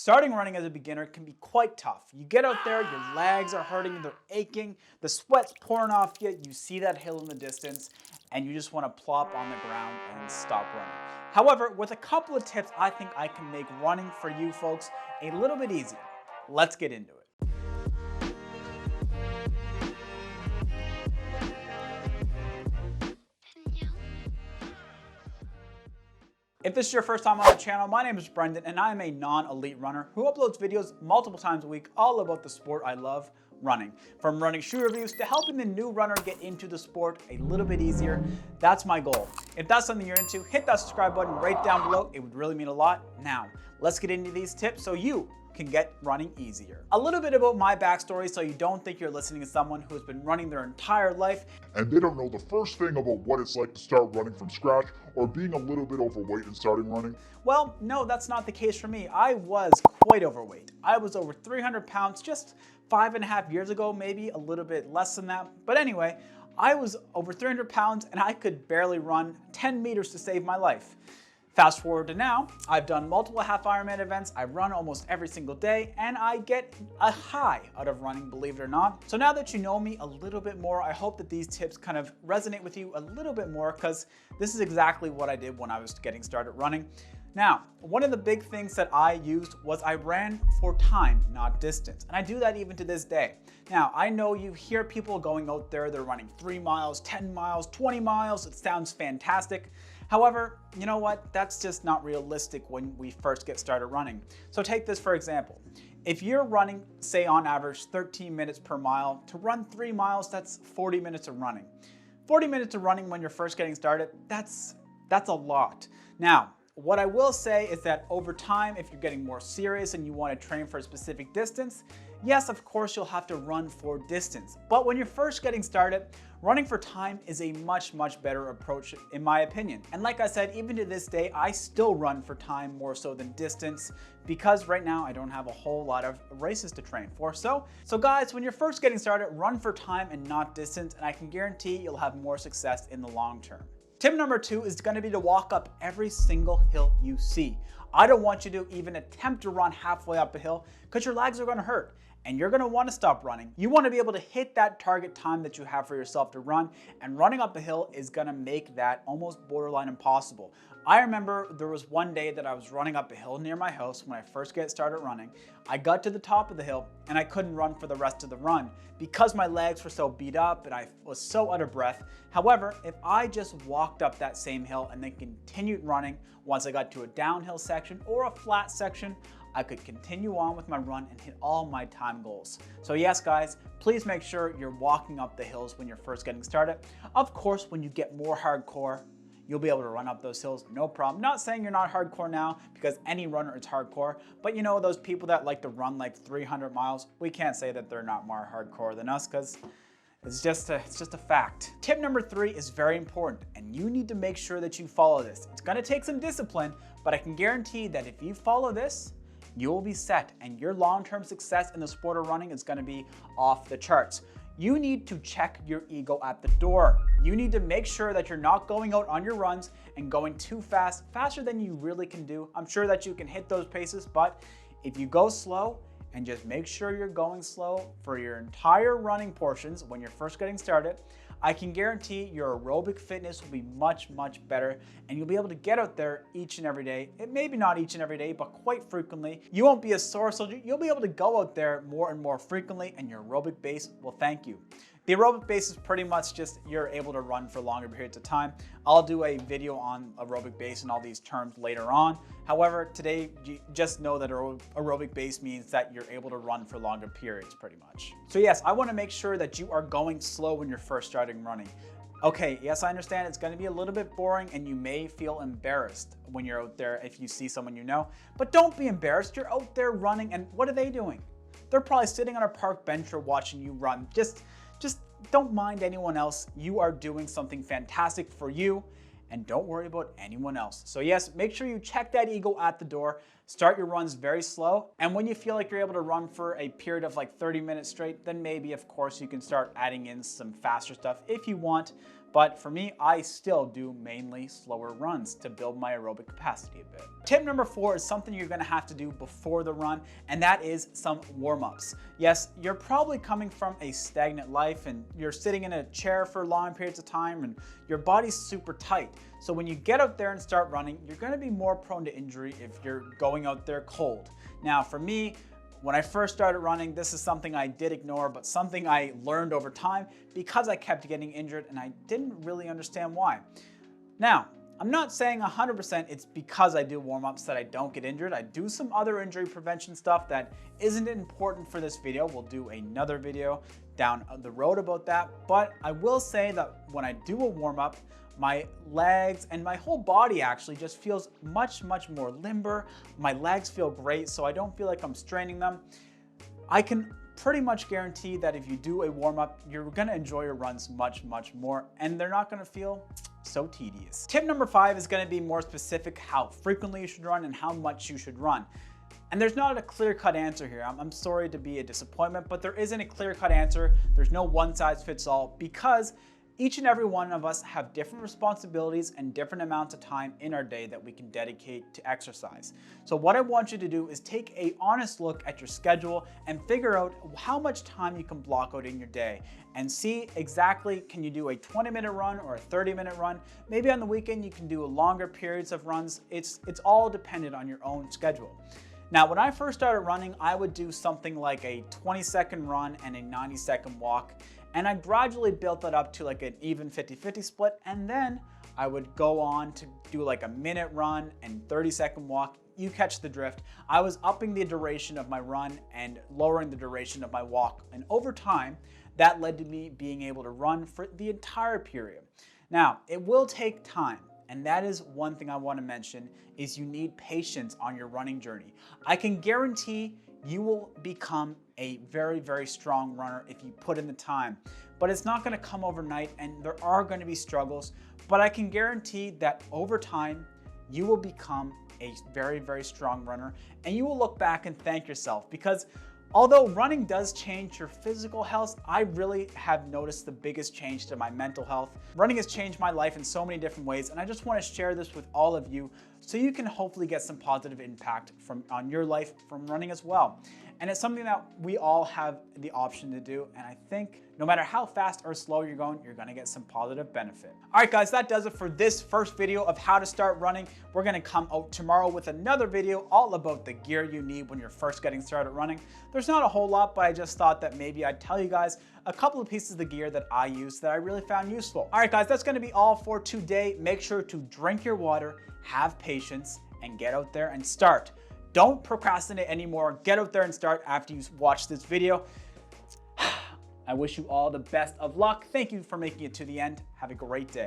Starting running as a beginner can be quite tough. You get out there, your legs are hurting, they're aching, the sweat's pouring off you, you see that hill in the distance, and you just want to plop on the ground and stop running. However, with a couple of tips, I think I can make running for you folks a little bit easier. Let's get into it. If this is your first time on the channel, my name is Brendan and I am a non-elite runner who uploads videos multiple times a week all about the sport I love, running. From running shoe reviews to helping the new runner get into the sport a little bit easier, that's my goal. If that's something you're into, hit that subscribe button right down below. It would really mean a lot. Now, let's get into these tips so you can get running easier. A little bit about my backstory so you don't think you're listening to someone who has been running their entire life and they don't know the first thing about what it's like to start running from scratch or being a little bit overweight and starting running. Well, no, that's not the case for me. I was quite overweight. I was over 300 pounds just 5.5 years ago, maybe a little bit less than that. But anyway, I was over 300 pounds and I could barely run 10 meters to save my life. Fast forward to now, I've done multiple half Ironman events, I run almost every single day, and I get a high out of running, believe it or not. So now that you know me a little bit more, I hope that these tips kind of resonate with you a little bit more, because this is exactly what I did when I was getting started running. Now, one of the big things that I used was I ran for time, not distance. And I do that even to this day. Now, I know you hear people going out there, they're running 3 miles, 10 miles, 20 miles. It sounds fantastic. However, you know what? That's just not realistic when we first get started running. So take this for example. If you're running, say on average 13 minutes per mile, to run 3 miles, that's 40 minutes of running. 40 minutes of running when you're first getting started, that's a lot. Now, what I will say is that over time, if you're getting more serious and you want to train for a specific distance, yes, of course, you'll have to run for distance. But when you're first getting started, running for time is a much, much better approach in my opinion. And like I said, even to this day, I still run for time more so than distance because right now I don't have a whole lot of races to train for. So guys, when you're first getting started, run for time and not distance, and I can guarantee you'll have more success in the long term. Tip number 2 is going to be to walk up every single hill you see. I don't want you to even attempt to run halfway up a hill because your legs are going to hurt and you're going to want to stop running. You want to be able to hit that target time that you have for yourself to run, and running up a hill is going to make that almost borderline impossible. I remember there was one day that I was running up a hill near my house when I first get started running. I got to the top of the hill and I couldn't run for the rest of the run because my legs were so beat up and I was so out of breath. However, if I just walked up that same hill and then continued running, once I got to a downhill section or a flat section, I could continue on with my run and hit all my time goals. So yes, guys, please make sure you're walking up the hills when you're first getting started. Of course, when you get more hardcore, you'll be able to run up those hills, no problem. Not saying you're not hardcore now, because any runner is hardcore, but you know those people that like to run like 300 miles, we can't say that they're not more hardcore than us, because it's just a fact. Tip number 3 is very important, and you need to make sure that you follow this. It's gonna take some discipline, but I can guarantee that if you follow this, you will be set, and your long-term success in the sport of running is gonna be off the charts. You need to check your ego at the door. You need to make sure that you're not going out on your runs and going too fast, faster than you really can do. I'm sure that you can hit those paces, but if you go slow and just make sure you're going slow for your entire running portions when you're first getting started, I can guarantee your aerobic fitness will be much, much better, and you'll be able to get out there each and every day. It maybe not each and every day, but quite frequently. You won't be a sore soldier. You'll be able to go out there more and more frequently, and your aerobic base will thank you. The aerobic base is pretty much just you're able to run for longer periods of time. I'll do a video on aerobic base and all these terms later on. However, today, just know that aerobic base means that you're able to run for longer periods pretty much. So yes, I want to make sure that you are going slow when you're first starting running. Okay, yes, I understand it's going to be a little bit boring and you may feel embarrassed when you're out there if you see someone you know, but don't be embarrassed. You're out there running, and what are they doing? They're probably sitting on a park bench or watching you run. Just don't mind anyone else. You are doing something fantastic for you, and don't worry about anyone else. So yes, make sure you check that ego at the door. Start your runs very slow, and when you feel like you're able to run for a period of like 30 minutes straight, then maybe, of course, you can start adding in some faster stuff if you want. But for me, I still do mainly slower runs to build my aerobic capacity a bit. Tip number 4 is something you're gonna have to do before the run, and that is some warm-ups. Yes, you're probably coming from a stagnant life and you're sitting in a chair for long periods of time and your body's super tight. So when you get out there and start running, you're gonna be more prone to injury if you're going out there cold. Now for me, when I first started running, this is something I did ignore, but something I learned over time because I kept getting injured and I didn't really understand why. Now, I'm not saying 100% it's because I do warm-ups that I don't get injured. I do some other injury prevention stuff that isn't important for this video. We'll do another video down the road about that. But I will say that when I do a warm-up, my legs and my whole body actually just feels much more limber. My legs feel great, so I don't feel like I'm straining them. I can pretty much guarantee that if you do a warm-up, you're gonna enjoy your runs much more, and they're not gonna feel so tedious. Tip number 5 is gonna be more specific how frequently you should run and how much you should run. And there's not a clear-cut answer here. I'm sorry to be a disappointment, but there isn't a clear-cut answer. There's no one-size-fits-all because each and every one of us have different responsibilities and different amounts of time in our day that we can dedicate to exercise. So what I want you to do is take an honest look at your schedule and figure out how much time you can block out in your day and see exactly, can you do a 20-minute run or a 30-minute run? Maybe on the weekend you can do longer periods of runs. It's all dependent on your own schedule. Now, when I first started running, I would do something like a 20-second run and a 90-second walk. And I gradually built that up to like an even 50-50 split. And then I would go on to do like a minute run and 30-second walk. You catch the drift. I was upping the duration of my run and lowering the duration of my walk. And over time, that led to me being able to run for the entire period. Now, it will take time. And that is one thing I want to mention is you need patience on your running journey. I can guarantee you will become a very strong runner if you put in the time, but it's not going to come overnight and there are going to be struggles, but I can guarantee that over time you will become a very strong runner and you will look back and thank yourself because although running does change your physical health, I really have noticed the biggest change to my mental health. Running has changed my life in so many different ways, and I just want to share this with all of you so you can hopefully get some positive impact on your life from running as well. And it's something that we all have the option to do, and I think no matter how fast or slow you're gonna get some positive benefit. All right, guys, that does it for this first video of how to start running. We're gonna come out tomorrow with another video all about the gear you need when you're first getting started running. There's not a whole lot, but I just thought that maybe I'd tell you guys a couple of pieces of the gear that I use that I really found useful. All right, guys, that's gonna be all for today. Make sure to drink your water, have patience, and get out there and start. Don't procrastinate anymore. Get out there and start after you watch this video. I wish you all the best of luck. Thank you for making it to the end. Have a great day.